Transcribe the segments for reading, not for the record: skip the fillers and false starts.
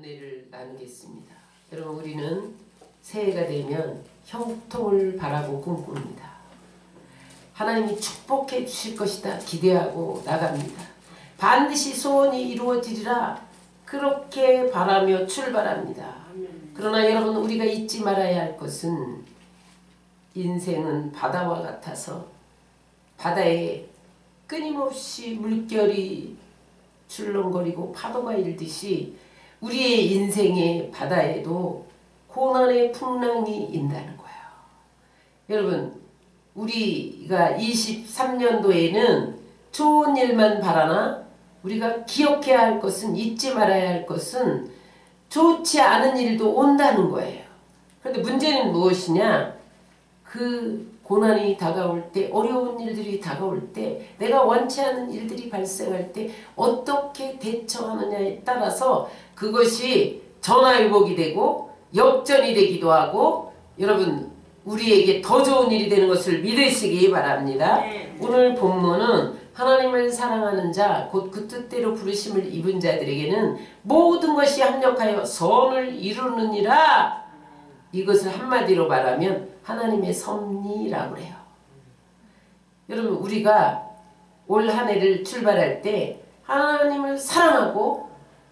은혜를 나누겠습니다. 여러분, 우리는 새해가 되면 형통을 바라고 꿈꿉니다. 하나님이 축복해 주실 것이다 기대하고 나갑니다. 반드시 소원이 이루어지리라 그렇게 바라며 출발합니다. 그러나 여러분, 우리가 잊지 말아야 할 것은 인생은 바다와 같아서 바다에 끊임없이 물결이 출렁거리고 파도가 일듯이 우리의 인생의 바다에도 고난의 풍랑이 있다는 거예요. 여러분, 우리가 23년도에는 좋은 일만 바라나 우리가 기억해야 할 것은, 잊지 말아야 할 것은 좋지 않은 일도 온다는 거예요. 그런데 문제는 무엇이냐? 그 고난이 다가올 때, 어려운 일들이 다가올 때, 내가 원치 않은 일들이 발생할 때 어떻게 대처하느냐에 따라서 그것이 전화위복이 되고 역전이 되기도 하고, 여러분, 우리에게 더 좋은 일이 되는 것을 믿으시기 바랍니다. 오늘 본문은 하나님을 사랑하는 자, 곧 그 뜻대로 부르심을 입은 자들에게는 모든 것이 합력하여 선을 이루느니라. 이것을 한마디로 말하면 하나님의 섭리라고 해요. 여러분, 우리가 올 한 해를 출발할 때 하나님을 사랑하고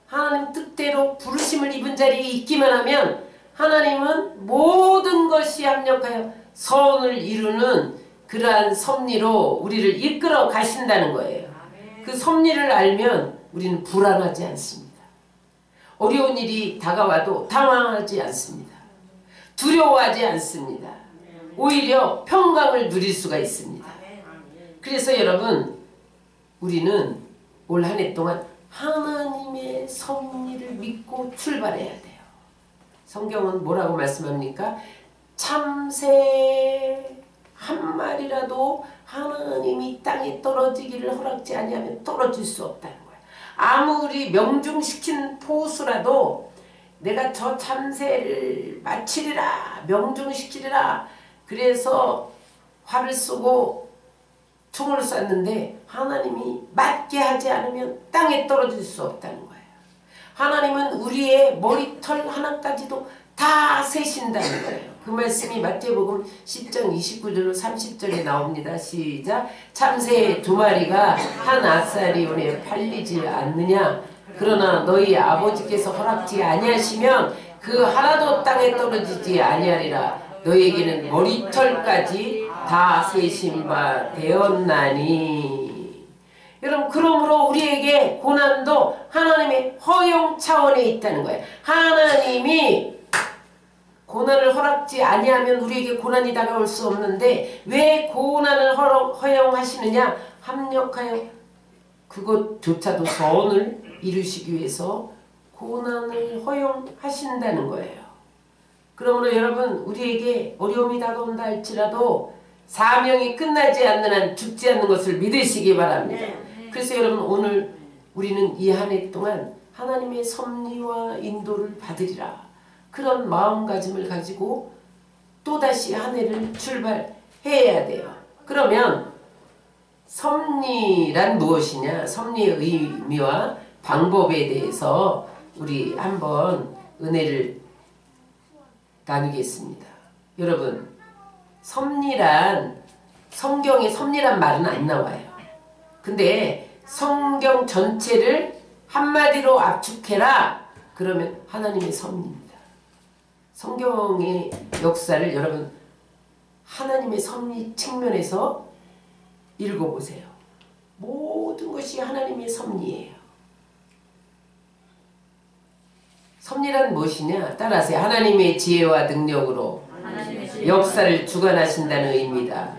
하나님 뜻대로 부르심을 입은 자리에 있기만 하면 하나님은 모든 것이 합력하여 선을 이루는 그러한 섭리로 우리를 이끌어 가신다는 거예요. 그 섭리를 알면 우리는 불안하지 않습니다. 어려운 일이 다가와도 당황하지 않습니다. 두려워하지 않습니다. 오히려 평강을 누릴 수가 있습니다. 그래서 여러분, 우리는 올 한 해 동안 하나님의 섭리를 믿고 출발해야 돼요. 성경은 뭐라고 말씀합니까? 참새 한 마리라도 하나님이 땅에 떨어지기를 허락지 아니하면 떨어질 수 없다는 거예요. 아무리 명중시킨 포수라도 내가 저 참새를 마치리라, 명중시키리라, 그래서 활을 쏘고 총을 쐈는데 하나님이 맞게 하지 않으면 땅에 떨어질 수 없다는 거예요. 하나님은 우리의 머리털 하나까지도 다 세신다는 거예요. 그 말씀이 마태복음 10장 29절로 30절에 나옵니다. 시작. 참새 두 마리가 한 아사리온에 팔리지 않느냐? 그러나 너희 아버지께서 허락지 아니하시면 그 하나도 땅에 떨어지지 아니하리라. 너희에게는 머리털까지 다 세신 바 되었나니. 여러분, 그러므로 우리에게 고난도 하나님의 허용 차원에 있다는 거예요. 하나님이 고난을 허락지 아니하면 우리에게 고난이 다가올 수 없는데 왜 고난을 허용하시느냐? 합력하여 그것조차도 선을 이루시기 위해서 고난을 허용하신다는 거예요. 그러므로 여러분, 우리에게 어려움이 다가온다 할지라도 사명이 끝나지 않는 한 죽지 않는 것을 믿으시기 바랍니다. 그래서 여러분, 오늘 우리는 이 한 해 동안 하나님의 섭리와 인도를 받으리라, 그런 마음가짐을 가지고 또다시 한 해를 출발해야 돼요. 그러면 섭리란 무엇이냐? 섭리의 의미와 방법에 대해서 우리 한번 은혜를 나누겠습니다. 여러분, 섭리란, 성경에 섭리란 말은 안 나와요. 근데 성경 전체를 한마디로 압축해라 그러면 하나님의 섭리입니다. 성경의 역사를 여러분 하나님의 섭리 측면에서 읽어보세요. 모든 것이 하나님의 섭리예요. 섭리란 무엇이냐? 따라하세요. 하나님의 지혜와 능력으로 역사를 주관하신다는 의미다.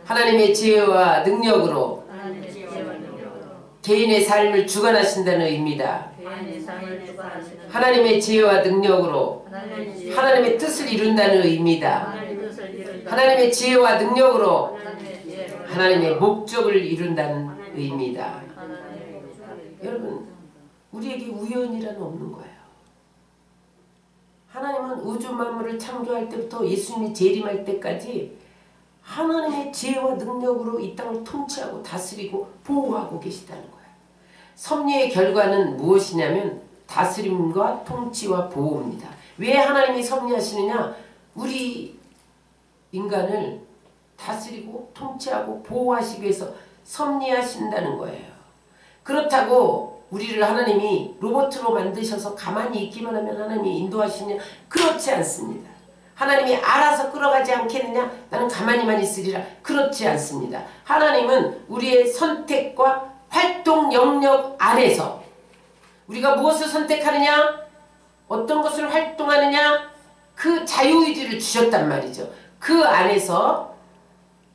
하나님의 지혜와 능력으로 개인의 삶을 주관하신다는 의미다. 하나님의 지혜와 능력으로 하나님의 뜻을 이룬다는 의미다. 하나님의 지혜와 능력으로 하나님의 목적을 이룬다는 의미다. 여러분, 우리에게 우연이란 없는 거예요. 하나님은 우주 만물을 창조할 때부터 예수님이 재림할 때까지 하나님의 지혜와 능력으로 이 땅을 통치하고 다스리고 보호하고 계시다는 거예요. 섭리의 결과는 무엇이냐면 다스림과 통치와 보호입니다. 왜 하나님이 섭리하시느냐? 우리 인간을 다스리고 통치하고 보호하시기 위해서 섭리하신다는 거예요. 그렇다고 우리를 하나님이 로봇으로 만드셔서 가만히 있기만 하면 하나님이 인도하시냐? 그렇지 않습니다. 하나님이 알아서 끌어가지 않겠느냐? 나는 가만히만 있으리라. 그렇지 않습니다. 하나님은 우리의 선택과 활동 영역 안에서 우리가 무엇을 선택하느냐? 어떤 것을 활동하느냐? 그 자유의지를 주셨단 말이죠. 그 안에서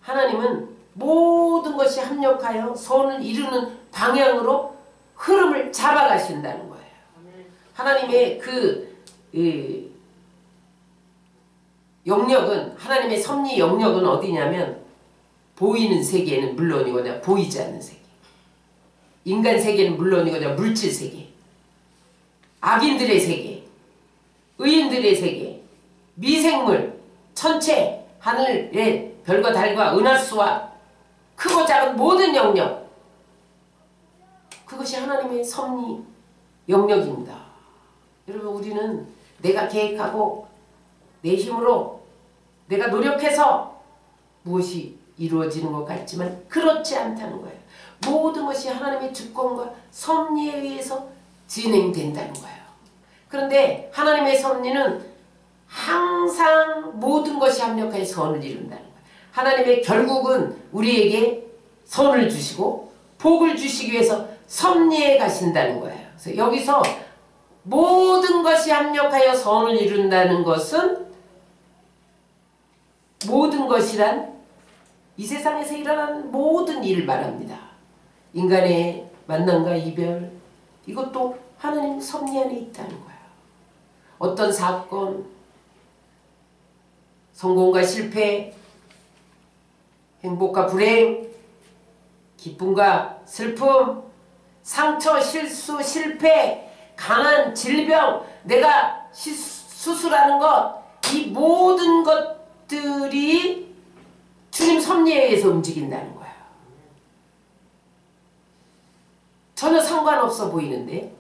하나님은 모든 것이 합력하여 선을 이루는 방향으로 흐름을 잡아가신다는 거예요. 하나님의 그 영역은, 하나님의 섭리 영역은 어디냐면 보이는 세계는 물론이거나 보이지 않는 세계, 인간 세계는 물론이거나 물질 세계, 악인들의 세계, 의인들의 세계, 미생물, 천체, 하늘의 별과 달과 은하수와 크고 작은 모든 영역, 그것이 하나님의 섭리 영역입니다. 여러분, 우리는 내가 계획하고 내 힘으로 내가 노력해서 무엇이 이루어지는 것 같지만 그렇지 않다는 거예요. 모든 것이 하나님의 주권과 섭리에 의해서 진행된다는 거예요. 그런데 하나님의 섭리는 항상 모든 것이 합력하여 선을 이룬다는 거예요. 하나님의 결국은 우리에게 선을 주시고 복을 주시기 위해서 섭리해 가신다는 거예요. 그래서 여기서 모든 것이 합력하여 선을 이룬다는 것은, 모든 것이란 이 세상에서 일어나는 모든 일을 말합니다. 인간의 만남과 이별, 이것도 하나님 섭리 안에 있다는 거예요. 어떤 사건, 성공과 실패, 행복과 불행, 기쁨과 슬픔, 상처, 실수, 실패, 강한 질병, 내가 수술하는 것, 이 모든 것들이 주님 섭리에 의해서 움직인다는 거예요. 전혀 상관없어 보이는데,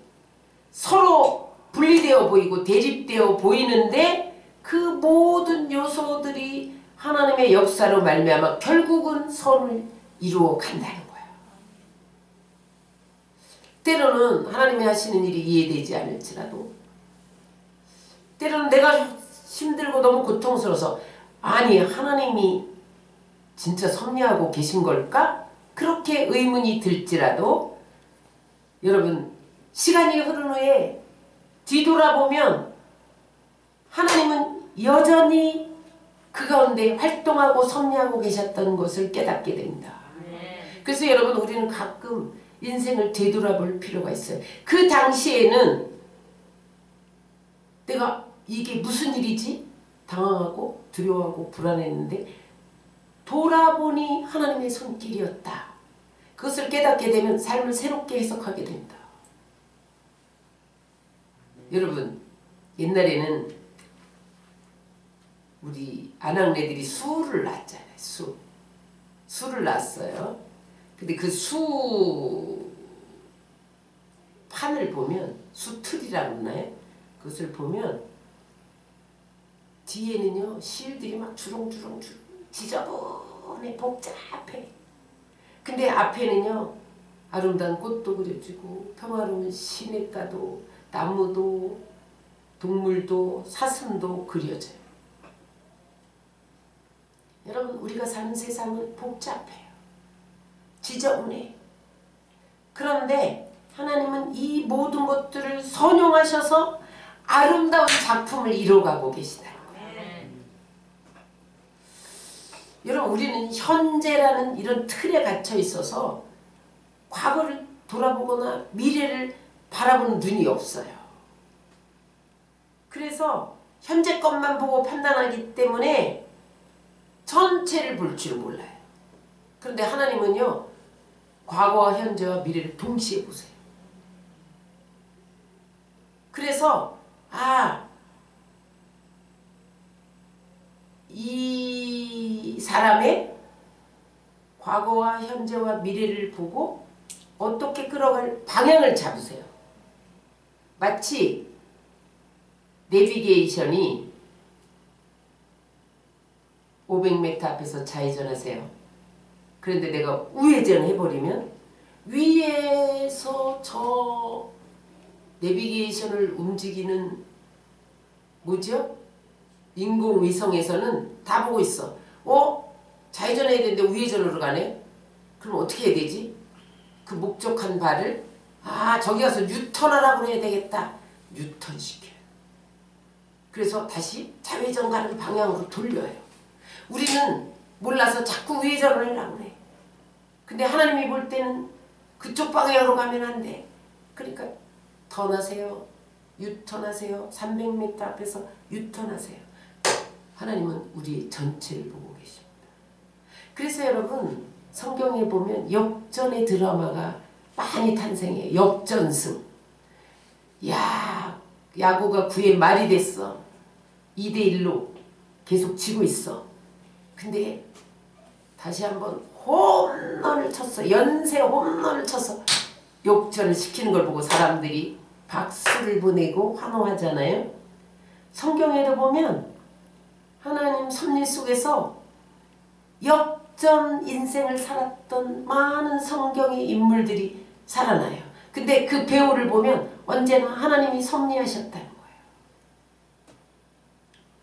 서로 분리되어 보이고 대립되어 보이는데, 그 모든 요소들이 하나님의 역사로 말미암아 결국은 선을 이루어 간다는 거예요. 때로는 하나님이 하시는 일이 이해되지 않을지라도, 때로는 내가 힘들고 너무 고통스러워서, 아니 하나님이 진짜 섭리하고 계신 걸까? 그렇게 의문이 들지라도, 여러분, 시간이 흐른 후에 뒤돌아보면 하나님은 여전히 그 가운데 활동하고 섭리하고 계셨던 것을 깨닫게 됩니다. 그래서 여러분, 우리는 가끔 인생을 되돌아볼 필요가 있어요. 그 당시에는 내가 이게 무슨 일이지? 당황하고 두려워하고 불안했는데 돌아보니 하나님의 손길이었다. 그것을 깨닫게 되면 삶을 새롭게 해석하게 됩니다. 여러분, 옛날에는 우리 아낙네들이 수를 낳았잖아요. 수를 낳았어요. 근데 그 수판을 보면, 수틀이라고 그러나요? 그것을 보면 뒤에는요 실들이 막 주렁주렁 지저분해, 복잡해. 근데 앞에는요 아름다운 꽃도 그려지고 평화로운 시냇가도 나무도 동물도 사슴도 그려져요. 여러분, 우리가 사는 세상은 복잡해요. 지저분해. 그런데 하나님은 이 모든 것들을 선용하셔서 아름다운 작품을 이뤄가고 계시다는 거예요. 여러분, 우리는 현재라는 이런 틀에 갇혀 있어서 과거를 돌아보거나 미래를 바라보는 눈이 없어요. 그래서 현재 것만 보고 판단하기 때문에 전체를 볼 줄 몰라요. 그런데 하나님은요, 과거와 현재와 미래를 동시에 보세요. 그래서 이 사람의 과거와 현재와 미래를 보고 어떻게 끌어갈 방향을 잡으세요. 마치 내비게이션이 500m 앞에서 좌회전하세요. 그런데 내가 우회전 해버리면 위에서 저 내비게이션을 움직이는 뭐죠? 인공위성에서는 다 보고 있어. 좌회전해야 되는데 우회전으로 가네? 그럼 어떻게 해야 되지? 그 목적한 바를 저기 가서 유턴하라고 해야 되겠다. 유턴시켜요. 그래서 다시 좌회전 가는 방향으로 돌려요. 우리는 몰라서 자꾸 우회전을 하려고 그래. 근데 하나님이 볼 때는 그쪽 방향으로 가면 안 돼. 그러니까 턴하세요. 유턴하세요. 300m 앞에서 유턴하세요. 하나님은 우리 전체를 보고 계십니다. 그래서 여러분 성경에 보면 역전의 드라마가 많이 탄생해요. 역전승. 야구가 9회 말이 됐어. 2대1로 계속 지고 있어. 근데 다시 한번 홈런을 쳤어. 연쇄 홈런을 쳐서 역전을 시키는 걸 보고 사람들이 박수를 보내고 환호하잖아요. 성경에도 보면 하나님 섭리 속에서 역전 인생을 살았던 많은 성경의 인물들이 살아나요. 근데 그 배우를 보면 언제나 하나님이 섭리하셨다는 거예요.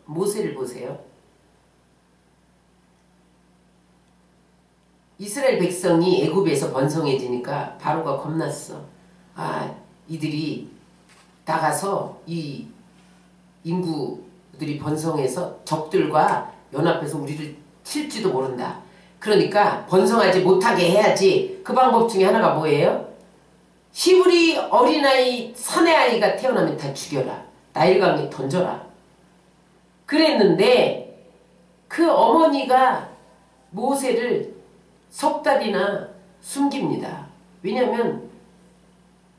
모세를 보세요. 이스라엘 백성이 애굽에서 번성해지니까 바로가 겁났어. 이들이 나가서 이 인구들이 번성해서 적들과 연합해서 우리를 칠지도 모른다. 그러니까 번성하지 못하게 해야지. 그 방법 중에 하나가 뭐예요? 히브리 어린아이 사내아이가 태어나면 다 죽여라. 나일강에 던져라. 그랬는데 그 어머니가 모세를 석 달이나 숨깁니다. 왜냐하면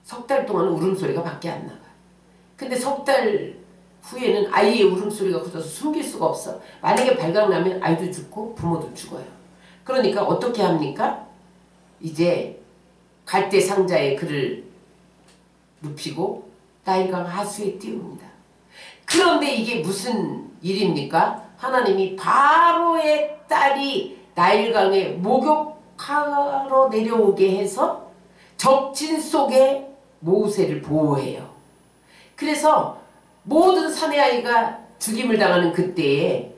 석 달 동안은 울음소리가 밖에 안 나가. 근데 석 달 후에는 아이의 울음소리가 커져서 숨길 수가 없어. 만약에 발각나면 아이도 죽고 부모도 죽어요. 그러니까 어떻게 합니까? 이제 갈대 상자에 그를 눕히고 나일강 하수에 띄웁니다. 그런데 이게 무슨 일입니까? 하나님이 바로의 딸이 나일강에 목욕하러 내려오게 해서 적진 속에 모세를 보호해요. 그래서 모든 사내아이가 죽임을 당하는 그때에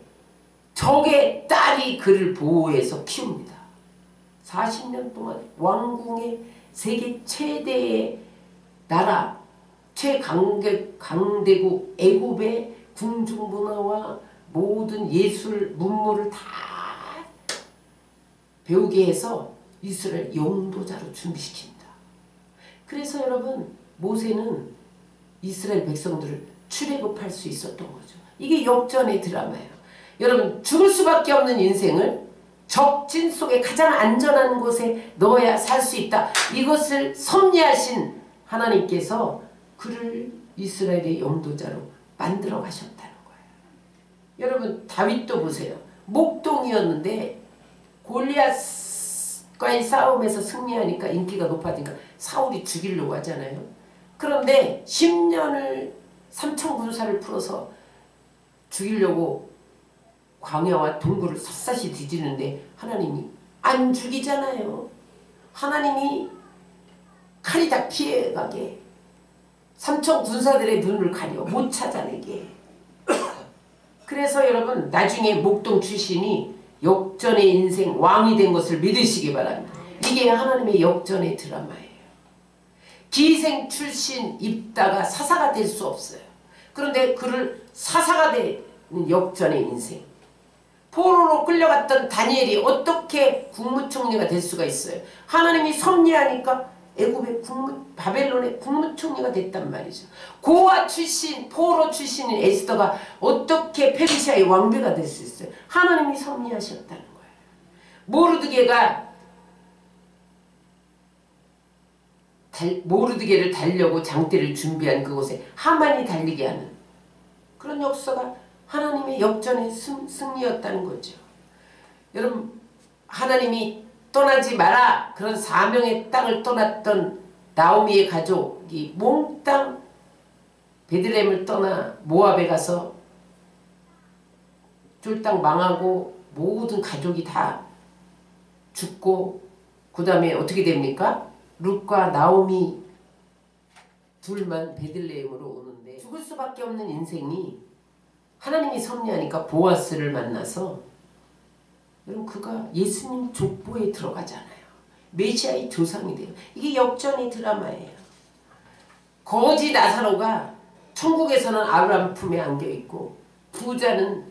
적의 딸이 그를 보호해서 키웁니다. 40년 동안 왕궁의 세계 최대의 나라, 최강대국 애굽의 궁중문화와 모든 예술, 문물을 다 배우게 해서 이스라엘 영도자로 준비시킵니다. 그래서 여러분 모세는 이스라엘 백성들을 출애굽할 수 있었던 거죠. 이게 역전의 드라마예요. 여러분 죽을 수밖에 없는 인생을 적진 속에 가장 안전한 곳에 넣어야 살 수 있다. 이것을 섭리하신 하나님께서 그를 이스라엘의 영도자로 만들어 가셨다는 거예요. 여러분 다윗도 보세요. 목동이었는데 골리앗과의 싸움에서 승리하니까 인기가 높아지니까 사울이 죽이려고 하잖아요. 그런데 10년을 삼천군사를 풀어서 죽이려고 광야와 동굴을 샅샅이 뒤지는데 하나님이 안 죽이잖아요. 하나님이 칼이 다 피해가게 삼천군사들의 눈을 가려 못 찾아내게. 그래서 여러분 나중에 목동 출신이 역전의 인생 왕이 된 것을 믿으시기 바랍니다. 이게 하나님의 역전의 드라마예요. 기생 출신 입다가 사사가 될 수 없어요. 그런데 그를 사사가 되는 역전의 인생. 포로로 끌려갔던 다니엘이 어떻게 국무총리가 될 수가 있어요? 하나님이 섭리하니까 애굽의 바벨론의 국무총리가 됐단 말이죠. 고아 출신, 포로 출신인 에스더가 어떻게 페르시아의 왕비가 될 수 있어요? 하나님이 섭리하셨다는 거예요. 모르드게를 달려고 장대를 준비한 그곳에 하만이 달리게 하는 그런 역사가 하나님의 역전의 승리였다는 거죠. 여러분 하나님이 떠나지 마라 그런 사명의 땅을 떠났던 나오미의 가족이 몽땅 베들레헴을 떠나 모압에 가서 쫄딱 망하고 모든 가족이 다 죽고 그 다음에 어떻게 됩니까? 룻과 나오미 둘만 베들레헴으로 오는데 죽을 수밖에 없는 인생이 하나님이 섭리하니까 보아스를 만나서 여러분 그가 예수님 족보에 들어가잖아요. 메시아의 조상이 돼요. 이게 역전의 드라마예요. 거지 나사로가 천국에서는 아브라함 품에 안겨있고 부자는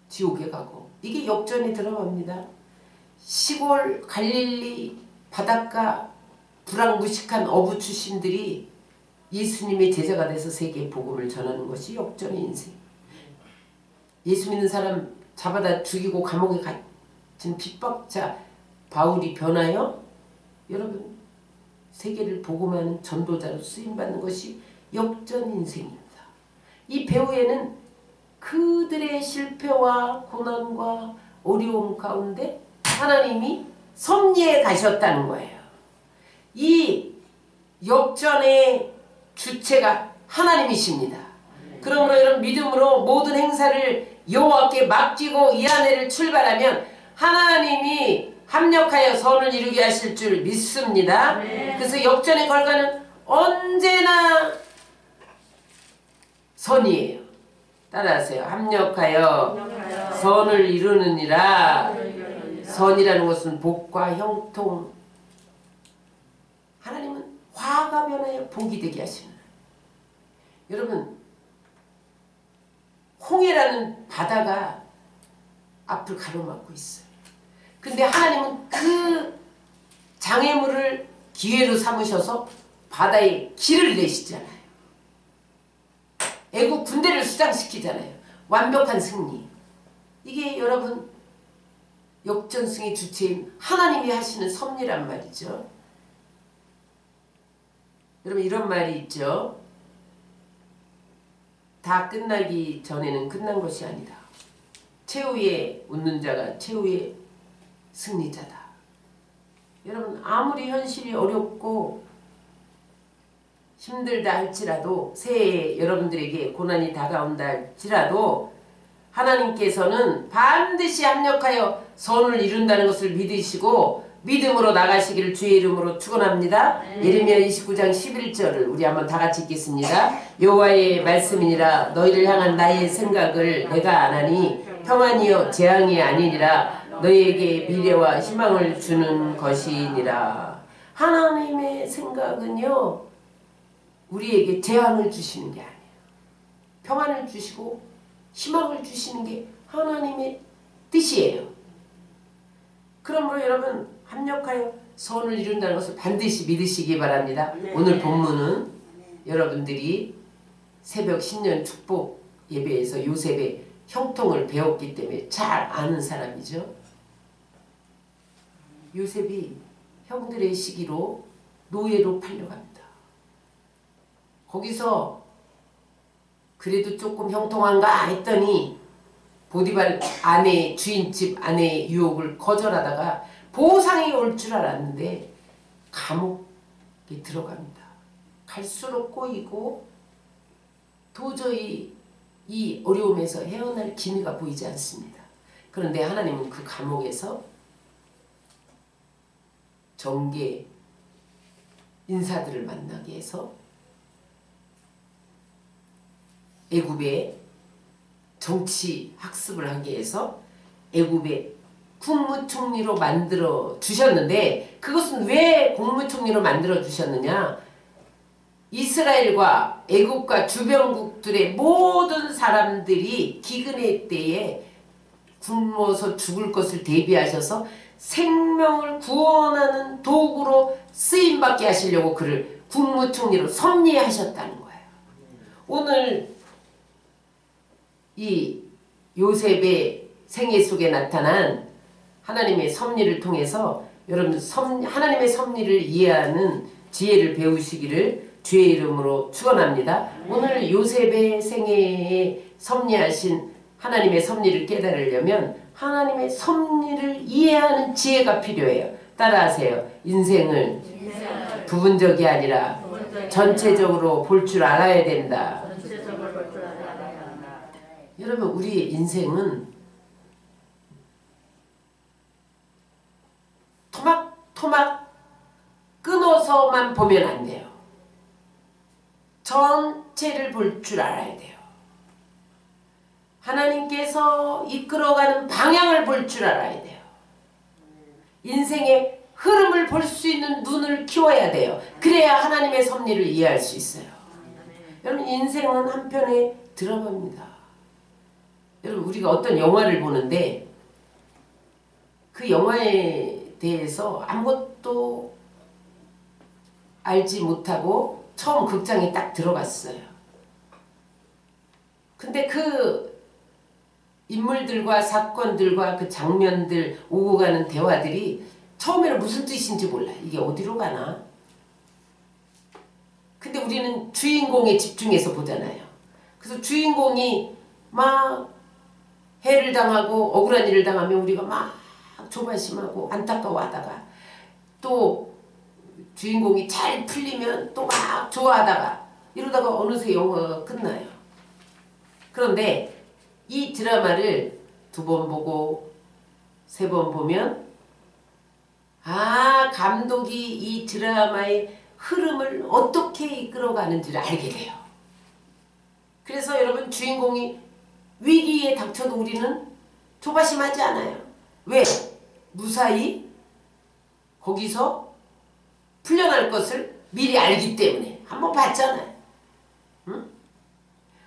지옥에 가고 이게 역전의 드라마입니다. 시골 갈릴리 바닷가 불황무식한 어부 출신들이 예수님의 제자가 돼서 세계에 복음을 전하는 것이 역전의 인생. 예수 믿는 사람 잡아다 죽이고 감옥에 갇힌 핍박자 바울이 변하여 여러분 세계를 복음하는 전도자로 쓰임받는 것이 역전 인생입니다. 이 배후에는 그들의 실패와 고난과 어려움 가운데 하나님이 섭리해 가셨다는 거예요. 이 역전의 주체가 하나님이십니다. 그러므로 여러분 믿음으로 모든 행사를 여호와께 맡기고 이 한 해를 출발하면 하나님이 합력하여 선을 이루게 하실 줄 믿습니다. 그래서 역전의 결과는 언제나 선이에요. 따라하세요. 합력하여 선을 이루느니라. 선이라는 것은 복과 형통. 하나님은 화가 변하여 복이 되게 하시는. 여러분 홍해라는 바다가 앞을 가로막고 있어요. 근데 하나님은 그 장애물을 기회로 삼으셔서 바다에 길을 내시잖아요. 애국 군대를 수장시키잖아요. 완벽한 승리. 이게 여러분 역전승의 주체인 하나님이 하시는 섭리란 말이죠. 여러분 이런 말이 있죠. 다 끝나기 전에는 끝난 것이 아니다. 최후의 웃는 자가 최후의 승리자다. 여러분 아무리 현실이 어렵고 힘들다 할지라도 새해에 여러분들에게 고난이 다가온다 할지라도 하나님께서는 반드시 합력하여 선을 이룬다는 것을 믿으시고 믿음으로 나가시기를 주의 이름으로 축원합니다. 예레미야 29장 11절을 우리 한번 다 같이 읽겠습니다. 여호와의 말씀이니라. 너희를 향한 나의 생각을 내가 아나니 평안이요 재앙이 아니니라. 너희에게 미래와 희망을 주는 것이니라. 하나님의 생각은요 우리에게 재앙을 주시는 게 아니에요. 평안을 주시고 희망을 주시는 게 하나님의 뜻이에요. 그러므로 여러분 합력하여 선을 이룬다는 것을 반드시 믿으시기 바랍니다. 오늘 본문은 여러분들이 새벽 신년 축복 예배에서 요셉의 형통을 배웠기 때문에 잘 아는 사람이죠. 요셉이 형들의 시기로 노예로 팔려갑니다. 거기서 그래도 조금 형통한가 했더니 보디발 아내 주인집 아내의 유혹을 거절하다가 보상이 올 줄 알았는데 감옥에 들어갑니다. 갈수록 꼬이고 도저히 이 어려움에서 헤어날 기미가 보이지 않습니다. 그런데 하나님은 그 감옥에서 정계 인사들을 만나게 해서 애굽의 정치 학습을 하게 해서 애굽의 국무총리로 만들어 주셨는데 그것은 왜 국무총리로 만들어 주셨느냐? 이스라엘과 애굽과 주변국들의 모든 사람들이 기근의 때에 굶어서 죽을 것을 대비하셔서 생명을 구원하는 도구로 쓰임받게 하시려고 그를 국무총리로 섭리하셨다는 거예요. 오늘 이 요셉의 생애 속에 나타난 하나님의 섭리를 통해서 여러분 하나님의 섭리를 이해하는 지혜를 배우시기를 주의 이름으로 축원합니다. 오늘 요셉의 생애에 섭리하신 하나님의 섭리를 깨달으려면 하나님의 섭리를 이해하는 지혜가 필요해요. 따라하세요. 인생을 부분적이 아니라 전체적으로 볼 줄 알아야 된다. 전체적으로 볼 줄 알아야 한다. 여러분 우리의 인생은 토막토막 끊어서만 보면 안 돼요. 전체를 볼 줄 알아야 돼요. 하나님께서 이끌어가는 방향을 볼 줄 알아야 돼요. 인생의 흐름을 볼 수 있는 눈을 키워야 돼요. 그래야 하나님의 섭리를 이해할 수 있어요. 여러분 인생은 한편의 드라마입니다. 여러분 우리가 어떤 영화를 보는데 그 영화에 대해서 아무것도 알지 못하고 처음 극장에 딱 들어갔어요. 근데 그 인물들과 사건들과 그 장면들 오고 가는 대화들이 처음에는 무슨 뜻인지 몰라. 이게 어디로 가나? 근데 우리는 주인공에 집중해서 보잖아요. 그래서 주인공이 막 해를 당하고 억울한 일을 당하면 우리가 막 조바심하고 안타까워하다가 또 주인공이 잘 풀리면 또 막 좋아하다가 이러다가 어느새 영화가 끝나요. 그런데 이 드라마를 2번 보고 3번 보면 감독이 이 드라마의 흐름을 어떻게 이끌어가는지를 알게 돼요. 그래서 여러분 주인공이 위기에 닥쳐도 우리는 조바심하지 않아요. 왜? 무사히 거기서 풀려날 것을 미리 알기 때문에 한번 봤잖아요. 응?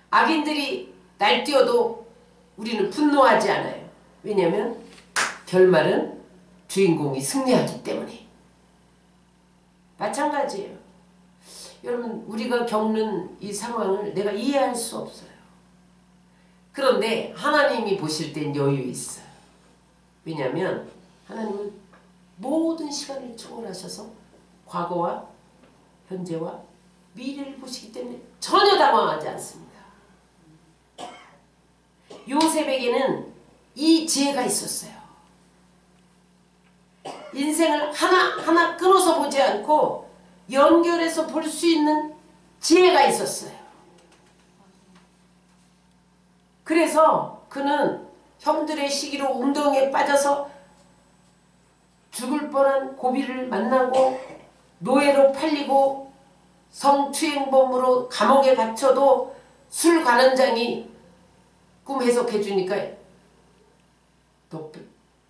악인들이 날뛰어도 우리는 분노하지 않아요. 왜냐하면 결말은 주인공이 승리하기 때문에. 마찬가지예요. 여러분 우리가 겪는 이 상황을 내가 이해할 수 없어요. 그런데 하나님이 보실 땐 여유 있어요. 왜냐하면 하나님은 모든 시간을 초월하셔서 과거와 현재와 미래를 보시기 때문에 전혀 당황하지 않습니다. 요셉에게는 이 지혜가 있었어요. 인생을 하나하나 끊어서 보지 않고 연결해서 볼 수 있는 지혜가 있었어요. 그래서 그는 형들의 시기로 운동에 빠져서 죽을 뻔한 고비를 만나고 노예로 팔리고 성추행범으로 감옥에 갇혀도 술 관원장이 꿈 해석해 주니까 너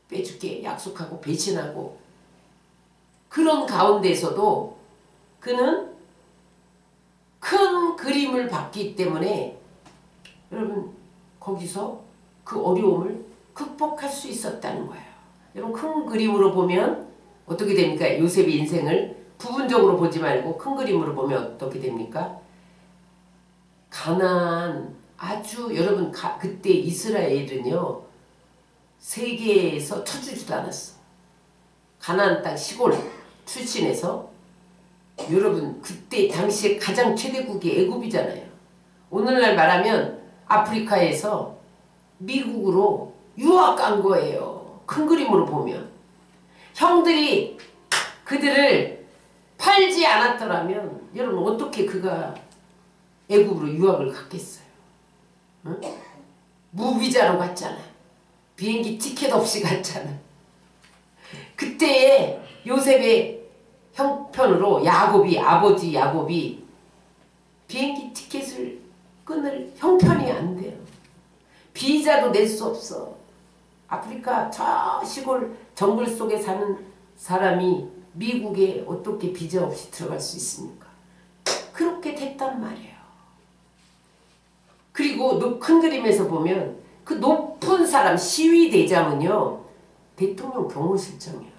빼줄게 약속하고 배신하고 그런 가운데서도 그는 큰 그림을 봤기 때문에 여러분 거기서 그 어려움을 극복할 수 있었다는 거예요. 여러분 큰 그림으로 보면 어떻게 됩니까? 요셉의 인생을 부분적으로 보지 말고 큰 그림으로 보면 어떻게 됩니까? 가나안 아주 여러분 그때 이스라엘은요 세계에서 쳐주지도 않았어. 가나안 땅 시골 출신에서 여러분 그때 당시에 가장 최대국이 애굽이잖아요. 오늘날 말하면 아프리카에서 미국으로 유학 간 거예요. 큰 그림으로 보면. 형들이 그들을 팔지 않았더라면 여러분 어떻게 그가 애굽으로 유학을 갔겠어요. 응? 무비자로 갔잖아. 비행기 티켓 없이 갔잖아. 그때의 요셉의 형편으로 아버지 야곱이 비행기 티켓을 끊을 형편이 안 돼요. 비자도 낼 수 없어. 아프리카 저 시골 정글 속에 사는 사람이 미국에 어떻게 비자 없이 들어갈 수 있습니까? 그렇게 됐단 말이에요. 그리고 큰 그림에서 보면 그 높은 사람 시위대장은요 대통령 경호실장이에요.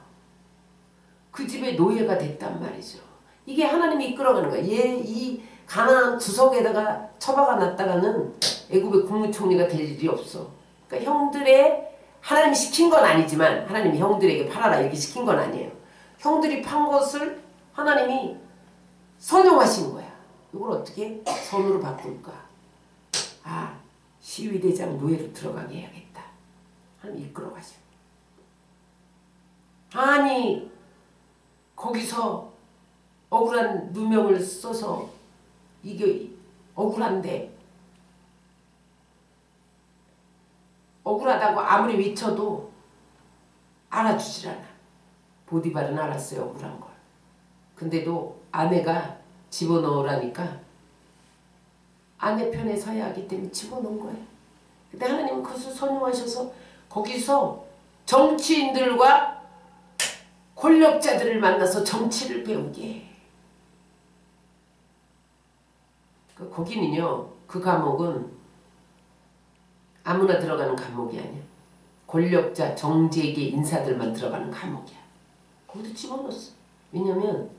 그 집의 노예가 됐단 말이죠. 이게 하나님이 이끌어가는 거야. 이 가나안 구석에다가 처박아 놨다가는 애굽의 국무총리가 될 일이 없어. 그러니까 형들의 하나님이 시킨 건 아니지만 하나님이 형들에게 팔아라 이렇게 시킨 건 아니에요. 형들이 판 것을 하나님이 선용하신 거야. 이걸 어떻게 선으로 바꿀까? 시위대장 노예로 들어가게 해야겠다. 하나님 이끌어가시고. 아니 거기서 억울한 누명을 써서 이게 억울한데 억울하다고 아무리 외쳐도 알아주질 않아. 보디발은 알았어요, 억울한 걸. 근데도 아내가 집어넣으라니까 아내 편에 서야 하기 때문에 집어넣은 거예요. 근데 하나님은 그것을 선용하셔서 거기서 정치인들과 권력자들을 만나서 정치를 배우게. 거기는요, 그 감옥은 아무나 들어가는 감옥이 아니야. 권력자, 정재계 인사들만 들어가는 감옥이야. 거기도 집어넣었어. 왜냐면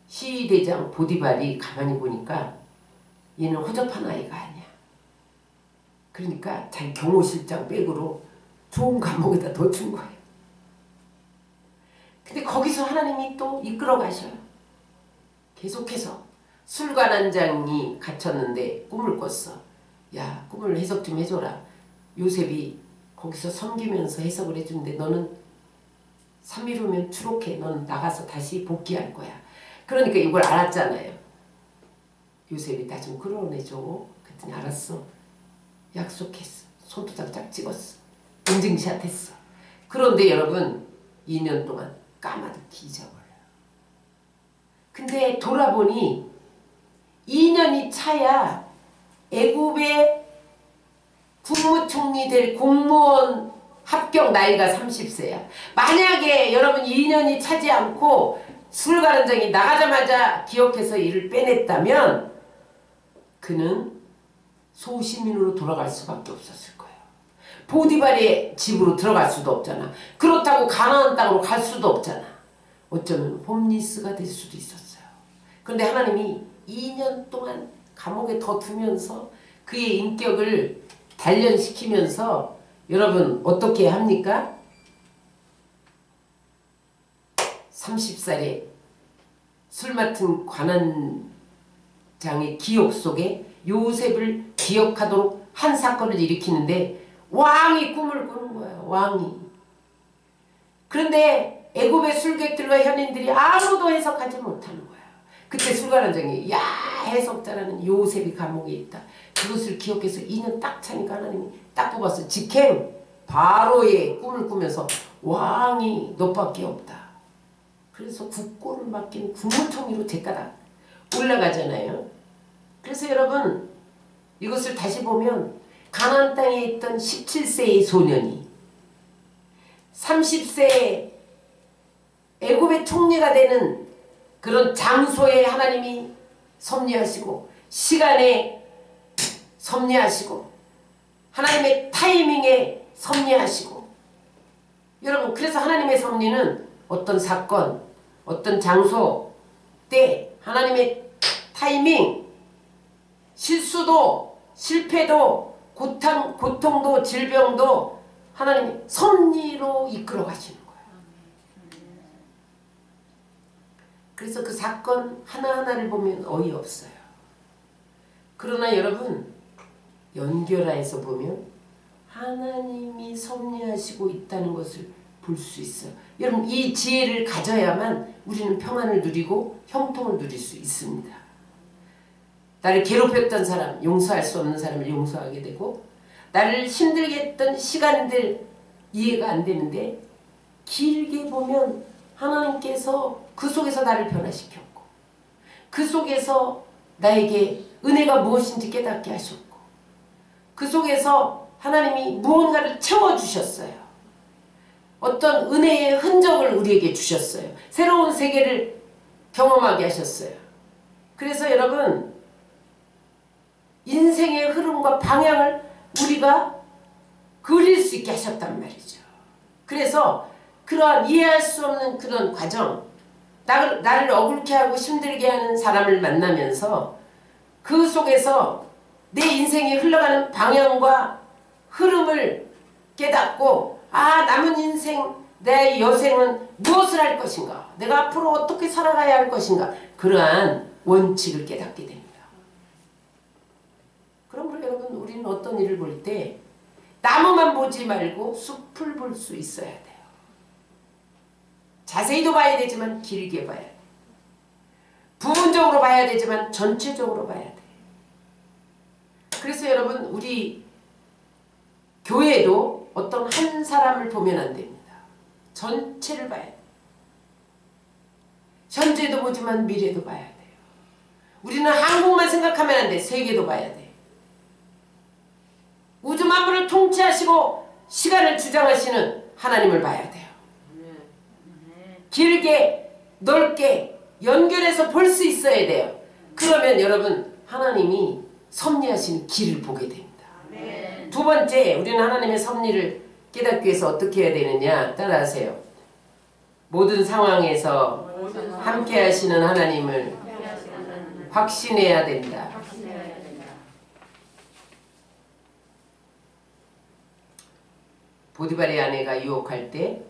시위대장 보디발이 가만히 보니까 얘는 허접한 아이가 아니야. 그러니까 자기 경호실장 백으로 좋은 감옥에다 넣어준 거예요. 근데 거기서 하나님이 또 이끌어 가셔요. 계속해서 술관한장이 갇혔는데 꿈을 꿨어. 야, 꿈을 해석 좀 해줘라. 요셉이 거기서 섬기면서 해석을 해주는데 너는 3일 후면 추록해. 너는 나가서 다시 복귀할 거야. 그러니까 이걸 알았잖아요. 요셉이 나 좀 끌어내줘. 그랬더니 알았어. 약속했어. 손도장 쫙 찍었어. 인증샷 했어. 그런데 여러분 2년 동안 까마득히 잊어버려요. 근데 돌아보니 2년이 차야 애굽의 국무총리 될 공무원 합격 나이가 30세야. 만약에 여러분 2년이 차지 않고 술가른장이 나가자마자 기억해서 이를 빼냈다면 그는 소시민으로 돌아갈 수밖에 없었을 거예요. 보디발의 집으로 들어갈 수도 없잖아. 그렇다고 가나안 땅으로 갈 수도 없잖아. 어쩌면 홈리스가 될 수도 있었어요. 그런데 하나님이 2년 동안 감옥에 더 두면서 그의 인격을 단련시키면서 여러분 어떻게 합니까? 30살에 술 맡은 관한장의 기억 속에 요셉을 기억하도록 한 사건을 일으키는데 왕이 꿈을 꾸는 거예요. 왕이. 그런데 애굽의 술객들과 현인들이 아무도 해석하지 못하는 거예요. 그때 술관원장이 야, 해석자라는 요셉이 감옥에 있다. 그것을 기억해서 2년 딱 차니까 하나님이 딱 뽑았어요. 직행 바로의 꿈을 꾸면서 왕이 너밖에 없다. 그래서 국고를 맡긴 국무총리로 제가닥 올라가잖아요. 그래서 여러분 이것을 다시 보면 가나안 땅에 있던 17세의 소년이 30세에 애굽의 총리가 되는 그런 장소에 하나님이 섭리하시고 시간에 섭리하시고 하나님의 타이밍에 섭리하시고 여러분 그래서 하나님의 섭리는 어떤 사건 어떤 장소 때 하나님의 타이밍 실수도 실패도 고통도 질병도 하나님이 섭리로 이끌어 가시는 거예요. 그래서 그 사건 하나하나를 보면 어이없어요. 그러나 여러분 연결해서 보면 하나님이 섭리하시고 있다는 것을 볼 수 있어요. 여러분 이 지혜를 가져야만 우리는 평안을 누리고 형통을 누릴 수 있습니다. 나를 괴롭혔던 사람, 용서할 수 없는 사람을 용서하게 되고 나를 힘들게 했던 시간들 이해가 안 되는데 길게 보면 하나님께서 그 속에서 나를 변화시켰고 그 속에서 나에게 은혜가 무엇인지 깨닫게 하셨고 그 속에서 하나님이 무언가를 채워주셨어요. 어떤 은혜의 흔적을 우리에게 주셨어요. 새로운 세계를 경험하게 하셨어요. 그래서 여러분 인생의 흐름과 방향을 우리가 그릴 수 있게 하셨단 말이죠. 그래서 그러한 이해할 수 없는 그런 과정 나를 억울케 하고 힘들게 하는 사람을 만나면서 그 속에서 내 인생이 흘러가는 방향과 흐름을 깨닫고 남은 인생 내 여생은 무엇을 할 것인가 내가 앞으로 어떻게 살아가야 할 것인가 그러한 원칙을 깨닫게 됩니다. 그러므로 여러분 우리는 어떤 일을 볼 때 나무만 보지 말고 숲을 볼 수 있어야 돼요. 자세히도 봐야 되지만 길게 봐야 돼요. 부분적으로 봐야 되지만 전체적으로 봐야 돼. 그래서 여러분 우리 교회도 어떤 한 사람을 보면 안 됩니다. 전체를 봐야 돼. 현재도 보지만 미래도 봐야 돼요. 우리는 한국만 생각하면 안 돼. 세계도 봐야 돼. 우주 만물을 통치하시고 시간을 주장하시는 하나님을 봐야 돼요. 길게 넓게 연결해서 볼 수 있어야 돼요. 그러면 여러분 하나님이 섭리하시는 길을 보게 됩니다. 두 번째, 우리는 하나님의 섭리를 깨닫기 위해서 어떻게 해야 되느냐 따라하세요. 모든 상황에서 함께 하시는 하나님을 확신해야 된다. 보디발의 아내가 유혹할 때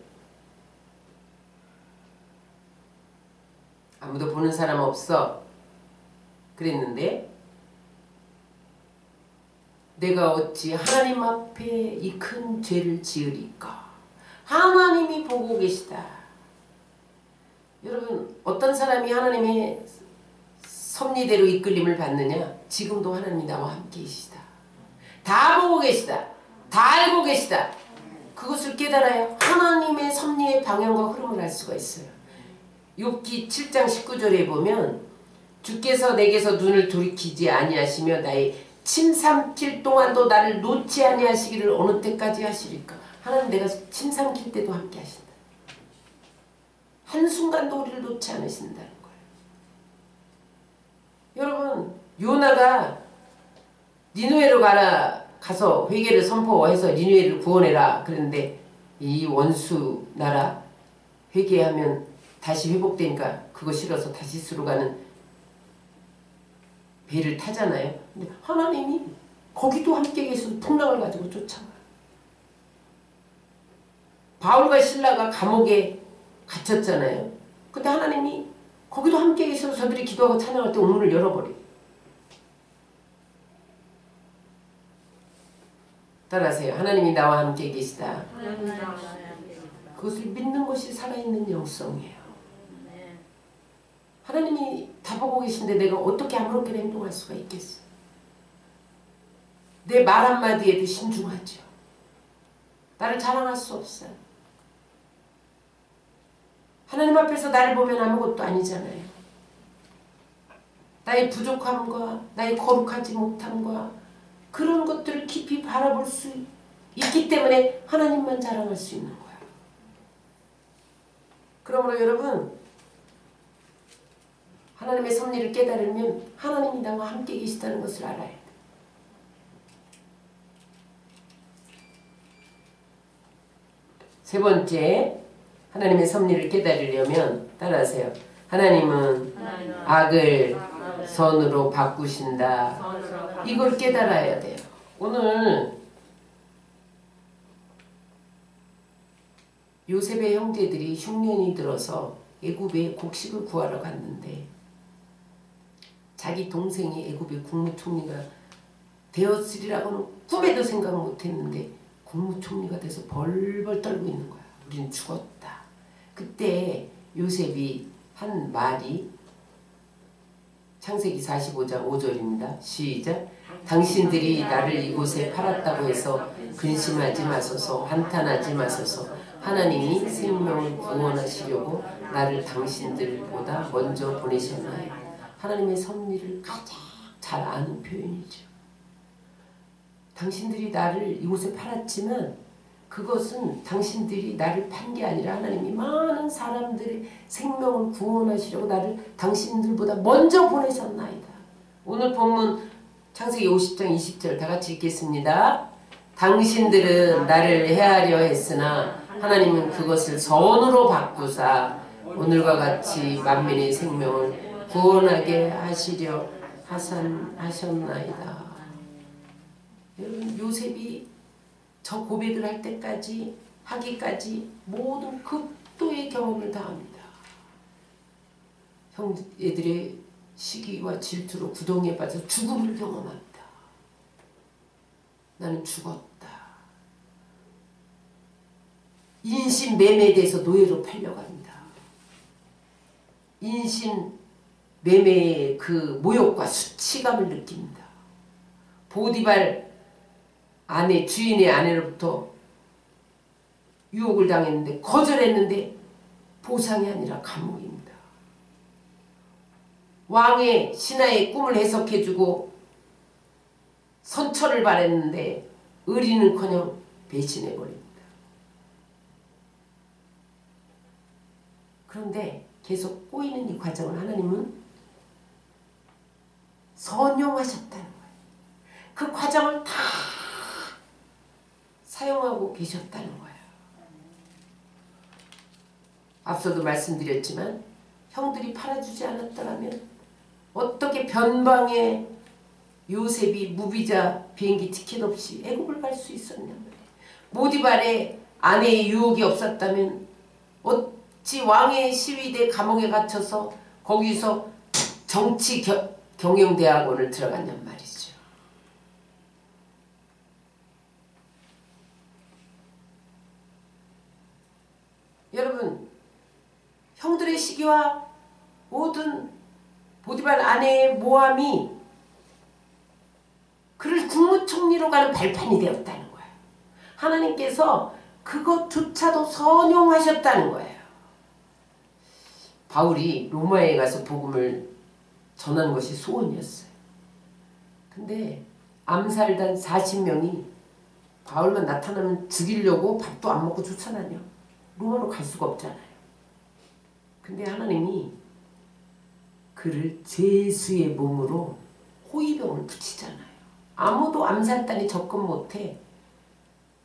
아무도 보는 사람 없어 그랬는데 내가 어찌 하나님 앞에 이 큰 죄를 지으리까. 하나님이 보고 계시다. 여러분 어떤 사람이 하나님의 섭리대로 이끌림을 받느냐. 지금도 하나님이 나와 함께 계시다. 다 보고 계시다. 다 알고 계시다. 그것을 깨달아야 하나님의 섭리의 방향과 흐름을 알 수가 있어요. 욥기 7장 19절에 보면 주께서 내게서 눈을 돌이키지 아니하시며 나의 침 삼킬 동안도 나를 놓지 아니하시기를 어느 때까지 하시리까. 하나님 내가 침 삼킬 때도 함께 하신다. 한순간도 우리를 놓지 않으신다는 거예요. 여러분 요나가 니느웨로 가서 회개를 선포해서 니느웨를 구원해라 그랬는데 이 원수 나라 회개하면 다시 회복되니까 그거 싫어서 다시스로 가는 배를 타잖아요. 근데 하나님이 거기도 함께 계셔서 풍랑을 가지고 쫓아가요. 바울과 실라가 감옥에 갇혔잖아요. 근데 하나님이 거기도 함께 계셔서 저들이 기도하고 찬양할 때 우물을 열어버려요. 따라하세요. 하나님이 나와 함께 계시다. 그것을 믿는 것이 살아있는 영성이에요. 하나님이 다 보고 계신데 내가 어떻게 아무렇게나 행동할 수가 있겠어. 내 말 한마디에도 신중하죠. 나를 자랑할 수 없어요. 하나님 앞에서 나를 보면 아무것도 아니잖아요. 나의 부족함과 나의 거룩하지 못함과 그런 것들을 깊이 바라볼 수 있기 때문에 하나님만 자랑할 수 있는 거야. 그러므로 여러분 하나님의 섭리를 깨달으면 하나님이 나와 함께 계시다는 것을 알아야 돼. 세 번째, 하나님의 섭리를 깨달으려면 따라하세요. 하나님은 악을 선으로 바꾸신다. 이걸 깨달아야 돼요. 오늘 요셉의 형제들이 흉년이 들어서 애굽에 곡식을 구하러 갔는데 자기 동생이 애굽의 국무총리가 되었으리라고는 꿈에도 생각 못했는데 국무총리가 돼서 벌벌 떨고 있는 거야. 우리는 죽었다. 그때 요셉이 한 말이 창세기 45장 5절입니다. 시작. 당신들이 나를 이곳에 팔았다고 해서 근심하지 마소서, 한탄하지 마소서. 하나님이 생명을 구원하시려고 나를 당신들보다 먼저 보내셨나요? 하나님의 섭리를 가장 잘 아는 표현이죠. 당신들이 나를 이곳에 팔았지만 그것은 당신들이 나를 판 게 아니라 하나님이 많은 사람들의 생명을 구원하시려고 나를 당신들보다 먼저 보내셨나이다. 오늘 본문 창세기 50장 20절 다 같이 읽겠습니다. 당신들은 나를 해하려 했으나 하나님은 그것을 선으로 바꾸사 오늘과 같이 만민의 생명을 구원하게 하시려 하셨나이다. 여러분 요셉이 저 고백을 할 때까지 하기까지 모든 극도의 경험을 다합니다. 형제들의 시기와 질투로 구덩이에 빠져 죽음을 경험합니다. 나는 죽었다. 인신 매매돼서 노예로 팔려갑니다. 인신 매매의 그 모욕과 수치감을 느낍니다. 보디발 아내, 주인의 아내로부터 유혹을 당했는데 거절했는데 보상이 아니라 감옥입니다. 왕의 신하의 꿈을 해석해주고 선처를 바랬는데 의리는커녕 배신해버립니다. 그런데 계속 꼬이는 이 과정을 하나님은 선용하셨다는 거예요. 그 과정을 다 사용하고 계셨다는 거예요. 앞서도 말씀드렸지만 형들이 팔아주지 않았더라면 어떻게 변방에 요셉이 무비자 비행기 티켓 없이 애국을 갈 수 있었냔 말이에요. 보디발의 아내의 유혹이 없었다면 어찌 왕의 시위대 감옥에 갇혀서 거기서 정치 경영대학원을 들어갔냔 말이죠. 여러분, 형들의 시기와 모든 보디발 아내의 모함이 그를 국무총리로 가는 발판이 되었다는 거예요. 하나님께서 그것조차도 선용하셨다는 거예요. 바울이 로마에 가서 복음을 전하는 것이 소원이었어요. 근데 암살단 40명이 바울만 나타나면 죽이려고 밥도 안 먹고 쫓아다녀. 로마로 갈 수가 없잖아요. 근데 하나님이 그를 죄수의 몸으로 호위병을 붙이잖아요. 아무도 암살단이 접근 못해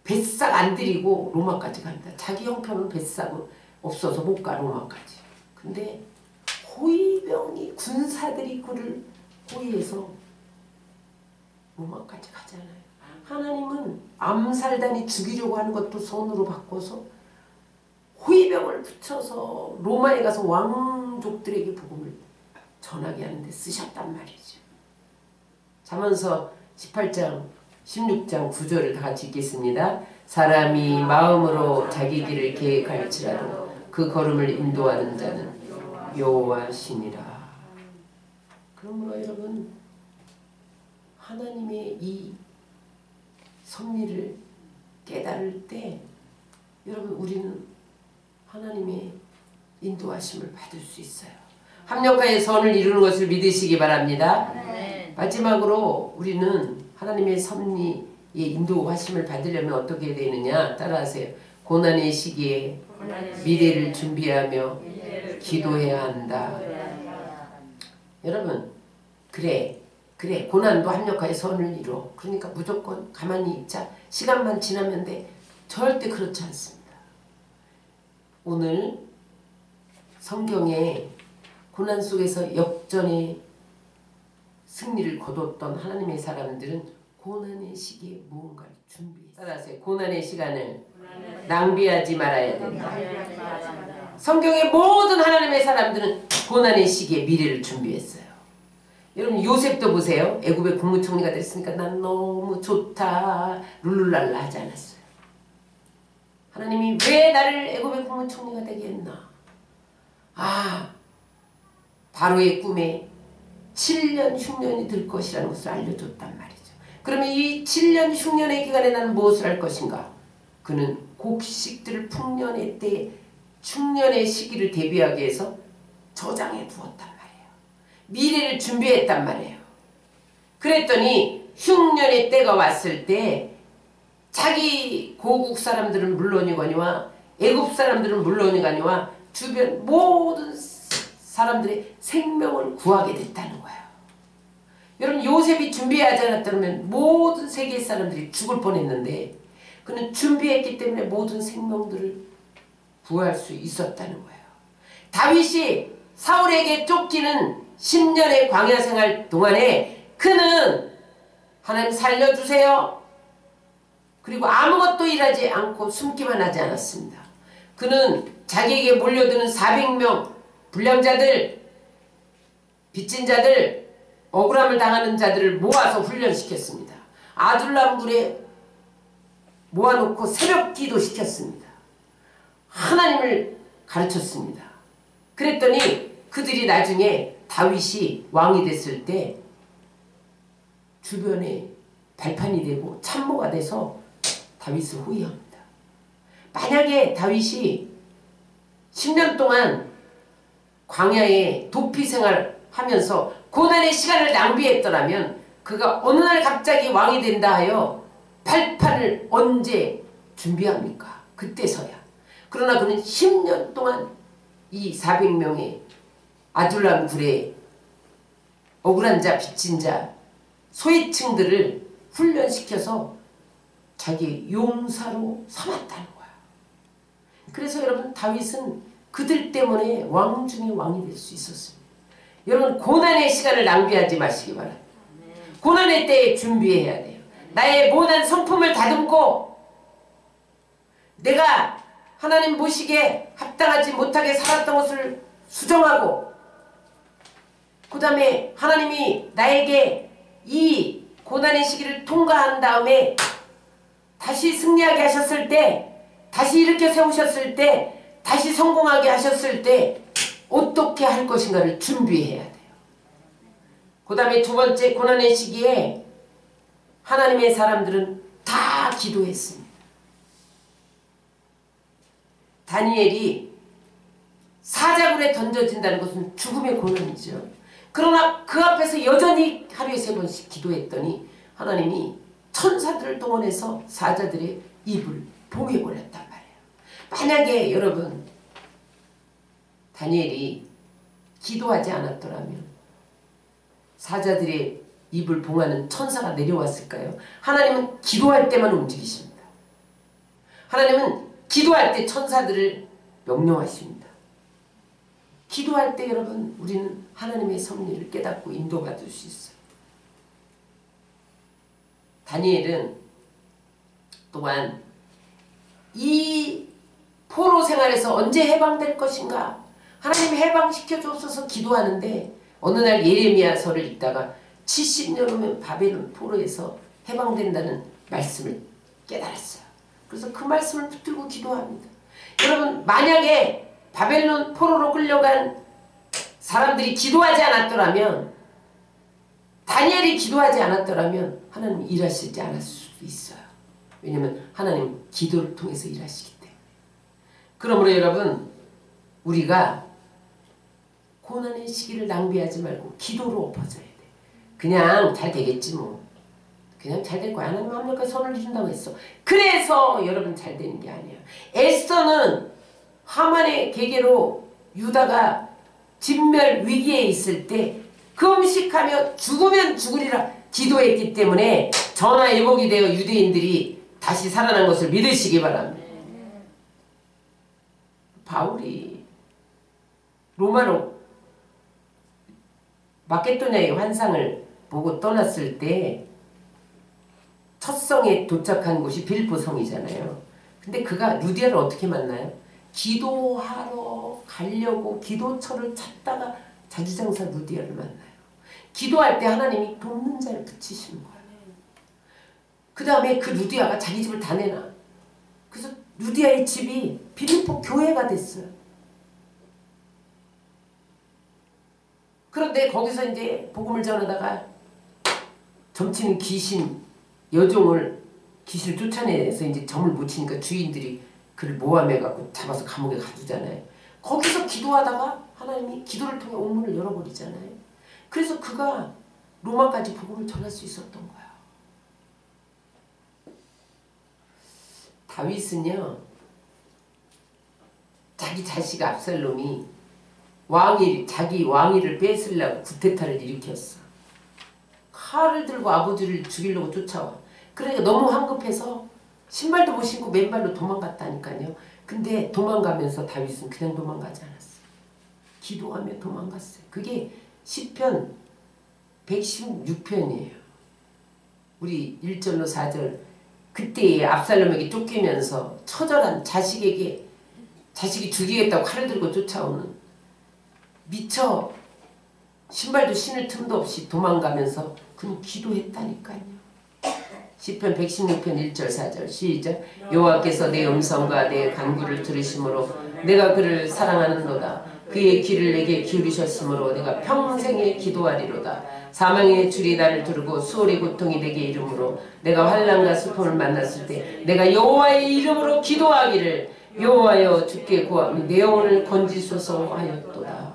뱃삭 안 들이고 로마까지 갑니다. 자기 형편은 뱃삭은 없어서 못 가 로마까지. 근데 호위병이 군사들이 그를 호위해서 로마까지 가잖아요. 하나님은 암살단이 죽이려고 하는 것도 선으로 바꿔서 호위병을 붙여서 로마에 가서 왕족들에게 복음을 전하게 하는데 쓰셨단 말이죠. 잠언서 18장 16장 9절을 다 같이 읽겠습니다. 사람이 마음으로 자기 길을 계획할지라도 그 걸음을 인도하는 자는 여호와시니라. 그러므로 여러분, 하나님의 이 섭리를 깨달을 때 여러분 우리는 하나님의 인도하심을 받을 수 있어요. 합력하여 선을 이루는 것을 믿으시기 바랍니다. 네. 마지막으로 우리는 하나님의 섭리의 인도하심을 받으려면 어떻게 되느냐 따라하세요. 고난의 시기에 미래를 준비하며 기도해야 한다. 여러분 그래 고난도 합력하여 선을 이뤄. 그러니까 무조건 가만히 있자. 시간만 지나면 돼. 절대 그렇지 않습니다. 오늘 성경에 고난 속에서 역전의 승리를 거뒀던 하나님의 사람들은 고난의 시기에 무언가를 준비했어요. 따라하세요. 고난의 시간을 낭비하지 말아야 된다. 성경의 모든 하나님의 사람들은 고난의 시기에 미래를 준비했어요. 여러분 요셉도 보세요. 애굽의 국무총리가 됐으니까 난 너무 좋다 룰루랄라 하지 않았어요. 하나님이 왜 나를 애굽의 국무총리가 되게 했나? 바로의 꿈에 7년 흉년이 들 것이라는 것을 알려줬단 말이죠. 그러면 이 7년 흉년의 기간에 나는 무엇을 할 것인가? 그는 곡식들을 풍년의 때 충년의 시기를 대비하기 위해서 저장해 두었단 말이에요. 미래를 준비했단 말이에요. 그랬더니 흉년의 때가 왔을 때 자기 고국 사람들은 물론이거니와 애굽 사람들은 물론이거니와 주변 모든 사람들의 생명을 구하게 됐다는 거예요. 여러분 요셉이 준비하지 않았다면 모든 세계 사람들이 죽을 뻔했는데 그는 준비했기 때문에 모든 생명들을 구할 수 있었다는 거예요. 다윗이 사울에게 쫓기는 10년의 광야 생활 동안에 그는 하나님 살려주세요. 그리고 아무것도 일하지 않고 숨기만 하지 않았습니다. 그는 자기에게 몰려드는 400명 불량자들, 빚진 자들, 억울함을 당하는 자들을 모아서 훈련시켰습니다. 아둘람굴에 모아놓고 새벽 기도 시켰습니다. 하나님을 가르쳤습니다. 그랬더니 그들이 나중에 다윗이 왕이 됐을 때 주변에 발판이 되고 참모가 돼서 다윗을 호위합니다. 만약에 다윗이 10년 동안 광야에 도피 생활하면서 고난의 시간을 낭비했더라면 그가 어느 날 갑자기 왕이 된다 하여 발판을 언제 준비합니까? 그때서야. 그러나 그는 10년 동안 이 400명의 아둘람 굴에 억울한 자, 빚진 자, 소외층들을 훈련시켜서 자기 용사로 삼았다는 거야. 그래서 여러분 다윗은 그들 때문에 왕 중에 왕이 될 수 있었습니다. 여러분 고난의 시간을 낭비하지 마시기 바랍니다. 고난의 때에 준비해야 돼요. 나의 모난 성품을 다듬고 내가 하나님 보시기에 합당하지 못하게 살았던 것을 수정하고 그 다음에 하나님이 나에게 이 고난의 시기를 통과한 다음에 다시 승리하게 하셨을 때, 다시 일으켜 세우셨을 때, 다시 성공하게 하셨을 때 어떻게 할 것인가를 준비해야 돼요. 그 다음에 두 번째 고난의 시기에 하나님의 사람들은 다 기도했습니다. 다니엘이 사자굴에 던져진다는 것은 죽음의 고난이죠. 그러나 그 앞에서 여전히 하루에 3번씩 기도했더니 하나님이 천사들을 동원해서 사자들의 입을 봉해버렸단 말이에요. 만약에 여러분 다니엘이 기도하지 않았더라면 사자들의 입을 봉하는 천사가 내려왔을까요? 하나님은 기도할 때만 움직이십니다. 하나님은 기도할 때 천사들을 명령하십니다. 기도할 때 여러분 우리는 하나님의 섭리를 깨닫고 인도받을 수 있어요. 다니엘은 또한 이 포로 생활에서 언제 해방될 것인가 하나님 해방시켜 주옵소서 기도하는데 어느 날 예레미야서를 읽다가 70년 후면 바벨론 포로에서 해방된다는 말씀을 깨달았어요. 그래서 그 말씀을 붙들고 기도합니다. 여러분 만약에 바벨론 포로로 끌려간 사람들이 기도하지 않았더라면 다니엘이 기도하지 않았더라면 하나님이 일하시지 않았을 수도 있어요. 왜냐하면 하나님 기도를 통해서 일하시기 때문에. 그러므로 여러분 우리가 고난의 시기를 낭비하지 말고 기도로 엎어져야 돼. 그냥 잘 되겠지 뭐. 그냥 잘 될 거야. 하나님 완벽하게 선을 이룬다고 했어. 그래서 여러분 잘 되는 게 아니야. 에스더는 하만의 계계로 유다가 진멸 위기에 있을 때 금식하며 죽으면 죽으리라 기도했기 때문에 전화위복이 되어 유대인들이 다시 살아난 것을 믿으시기 바랍니다. 바울이 로마로 마케도냐의 환상을 보고 떠났을 때 첫 성에 도착한 곳이 빌립보 성이잖아요. 근데 그가 루디아를 어떻게 만나요? 기도하러 가려고 기도처를 찾다가 자주장사 루디아를 만나요. 기도할 때 하나님이 돕는 자를 붙이시는 거예요. 그 다음에 그 루디아가 자기 집을 다 내놔. 그래서 루디아의 집이 빌립보 교회가 됐어요. 그런데 거기서 이제 복음을 전하다가 점치는 귀신 여종을 귀신을 쫓아내서 이제 점을 못 치니까 주인들이 그를 모함해갖고 잡아서 감옥에 가두잖아요. 거기서 기도하다가 하나님이 기도를 통해 옥문을 열어버리잖아요. 그래서 그가 로마까지 복음을 전할 수 있었던 거야. 다윗은요 자기 자식 압살롬이 자기 왕위를 뺏으려고 구테타를 일으켰어. 칼을 들고 아버지를 죽이려고 쫓아와. 그러니까 너무 황급해서 신발도 못 신고 맨발로 도망갔다니까요. 근데 도망가면서 다윗은 그냥 도망가지 않았어요. 기도하며 도망갔어요. 그게 시편 116편이에요. 우리 1절로 4절 그때의 압살롬에게 쫓기면서 처절한 자식이 죽이겠다고 칼을 들고 쫓아오는 미처 신발도 신을 틈도 없이 도망가면서 그는 기도했다니까요. 시편 116편 1절 4절 시작. 여호와께서 내 음성과 내 간구를 들으심으로 내가 그를 사랑하는도다. 그의 귀를 내게 기울이셨으므로 내가 평생에 기도하리로다. 사망의 줄이 나를 두르고 수월의 고통이 내게 이름으로 내가 환난과 슬픔을 만났을 때 내가 여호와의 이름으로 기도하기를 여호와여 주께 구하니 내 영혼을 건지소서 하였도다.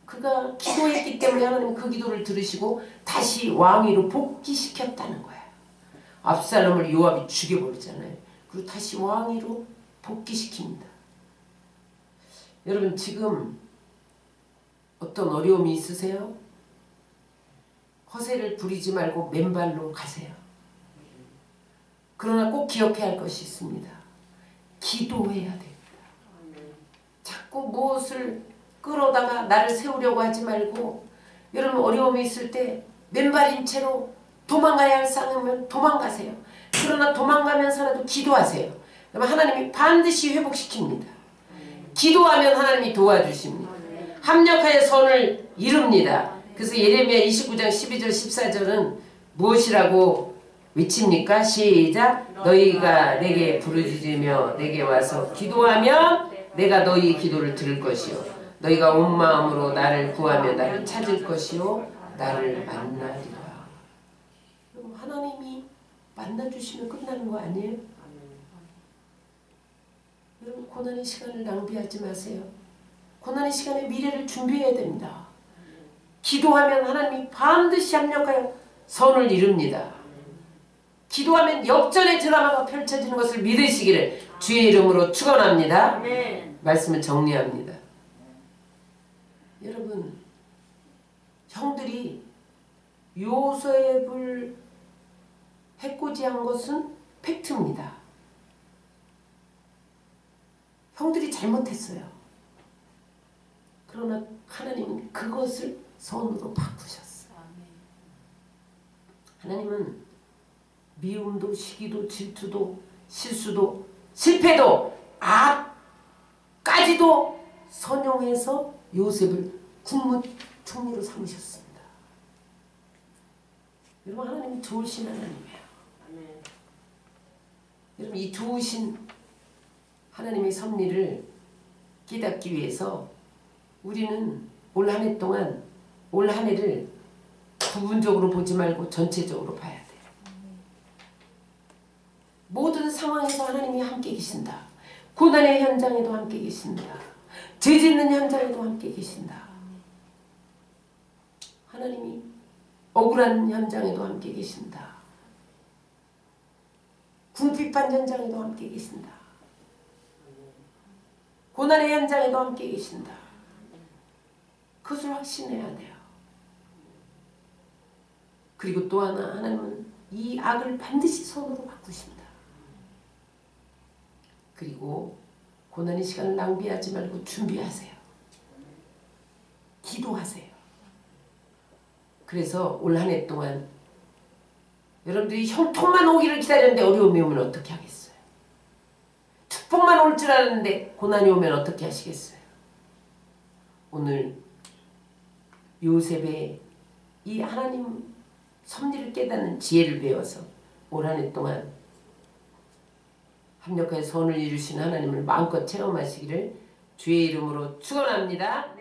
그가 기도했기 때문에 하나님 그 기도를 들으시고 다시 왕위로 복귀시켰다는 거예요. 압살롬을 요압이 죽여버리잖아요. 그리고 다시 왕위로 복귀시킵니다. 여러분 지금 어떤 어려움이 있으세요? 허세를 부리지 말고 맨발로 가세요. 그러나 꼭 기억해야 할 것이 있습니다. 기도해야 됩니다. 자꾸 무엇을 끌어다가 나를 세우려고 하지 말고 여러분 어려움이 있을 때 맨발인 채로 도망가야 할 상황이면 도망가세요. 그러나 도망가면서라도 기도하세요. 그러면 하나님이 반드시 회복시킵니다. 기도하면 하나님이 도와주십니다. 합력하여 선을 이룹니다. 그래서 예레미야 29장 12절 14절은 무엇이라고 외칩니까? 시작! 너희가 내게 부르짖으며 내게 와서 기도하면 내가 너희 기도를 들을 것이요 너희가 온 마음으로 나를 구하며 나를 찾을 것이요 나를 만나리라. 하나님이 만나주시면 끝나는 거 아니에요? 여러분 고난의 시간을 낭비하지 마세요. 고난의 시간에 미래를 준비해야 됩니다. 기도하면 하나님이 반드시 합력하여 선을 이룹니다. 기도하면 역전의 드라마가 펼쳐지는 것을 믿으시기를 주의 이름으로 축원합니다. 말씀을 정리합니다. 여러분 형들이 요셉을 해코지한 것은 팩트입니다. 형들이 잘못했어요. 그러나 하나님은 그것을 선으로 바꾸셨어요. 하나님은 미움도 시기도 질투도 실수도 실패도 악까지도 선용해서 요셉을 국무총리로 삼으셨습니다. 여러분 하나님이 좋으신 하나님이에요. 여러분 이 좋으신 하나님의 섭리를 깨닫기 위해서 우리는 올 한 해 동안 올 한 해를 부분적으로 보지 말고 전체적으로 봐야 돼요. 모든 상황에서 하나님이 함께 계신다. 고난의 현장에도 함께 계신다. 죄 짓는 현장에도 함께 계신다. 하나님이 억울한 현장에도 함께 계신다. 궁핍한 현장에도 함께 계신다. 고난의 현장에도 함께 계신다. 그것을 확신해야 돼요. 그리고 또 하나 하나님은 이 악을 반드시 선으로 바꾸신다. 그리고 고난의 시간을 낭비하지 말고 준비하세요. 기도하세요. 그래서 올 한 해 동안 여러분들이 형통만 오기를 기다렸는데 어려움이 오면 어떻게 하겠어요? 축복만 올 줄 알았는데 고난이 오면 어떻게 하시겠어요? 오늘 요셉의 이 하나님 섭리를 깨닫는 지혜를 배워서 올 한 해 동안 합력하여 선을 이루신 하나님을 마음껏 체험하시기를 주의 이름으로 축원합니다.